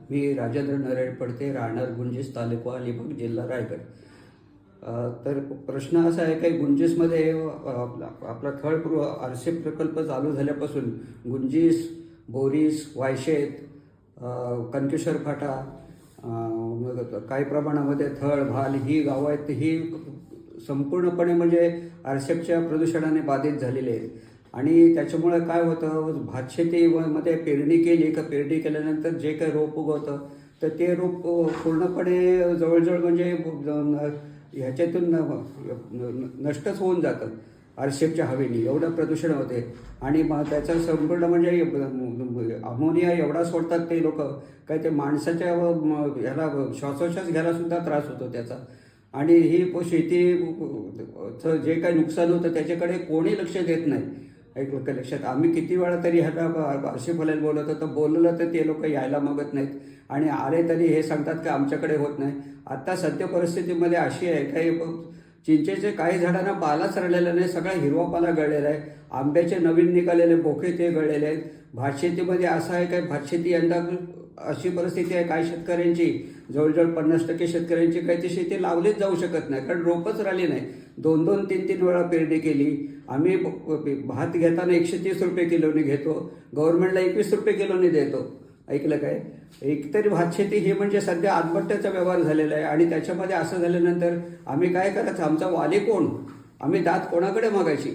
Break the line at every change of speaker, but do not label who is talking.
मी राजेंद्र नरेड पडते, राहणार गुंजीस, तालुका अलिबाग, जिल्हा रायगड. तर प्रश्न असा आहे की गुंजीसमध्ये आपला थळपूर्व आरसेप प्रकल्प चालू झाल्यापासून गुंजीस, बोरीस, वायशेत, कनकेश्वर फाटा, मग काही प्रमाणामध्ये थळ, भाल ही गावं आहेत, ही संपूर्णपणे म्हणजे आरसेपच्या प्रदूषणाने बाधित झालेली आहेत. आणि त्याच्यामुळे काय होतं, भातशेतीमध्ये पेरणी केली का पेरणी केल्यानंतर जे काही रोप उगवतं तर ते रोप पूर्णपणे जवळजवळ म्हणजे ह्याच्यातून नष्टच होऊन जातं आरसेपच्या हवेने, एवढं प्रदूषण होते. आणि मग त्याचा संपूर्ण म्हणजे अमोनिया एवढा सोडतात ते लोक, काय ते माणसाच्या ह्याला श्वासोच्छ्वास घ्यायला सुद्धा त्रास होतो त्याचा. आणि ही शेतीचं जे काही नुकसान होतं त्याच्याकडे कोणी लक्ष देत नाही. एक लोक लक्षात, आम्ही किती वेळा तरी ह्याला आरसेप बोलायला बोलवतो, तर बोललं तर ते लोक यायला मागत नाहीत. आणि आले तरी हे सांगतात की आमच्याकडे होत नाही. आता सध्या परिस्थितीमध्ये अशी आहे काही चिंचेचे काही झाडांना पालाच राहिलेला नाही, सगळा हिरवा पाला गळलेला आहे. आंब्याचे नवीन निघालेले बोखे ते गळलेले आहेत. भातशेतीमध्ये असं आहे काय, भातशेती यंदा अशी परिस्थिती आहे काही शेतकऱ्यांची, जवळजवळ 50% शेतकऱ्यांची काही ती शेती लावलीच जाऊ शकत नाही, कारण रोपच राहिली नाही. 2-2, 3-3 वेळा पेरणी केली. आम्ही भात घेताना 130 रुपये किलोने घेतो, गव्हर्नमेंटला 21 रुपये किलोने देतो. ऐकलं काय? एकतरी भातशेती ही म्हणजे सध्या आत्महत्याचा व्यवहार झालेला आहे. आणि त्याच्यामध्ये असं झाल्यानंतर आम्ही काय करायचं, आमचा वाली कोण, आम्ही दात कोणाकडे मागायची.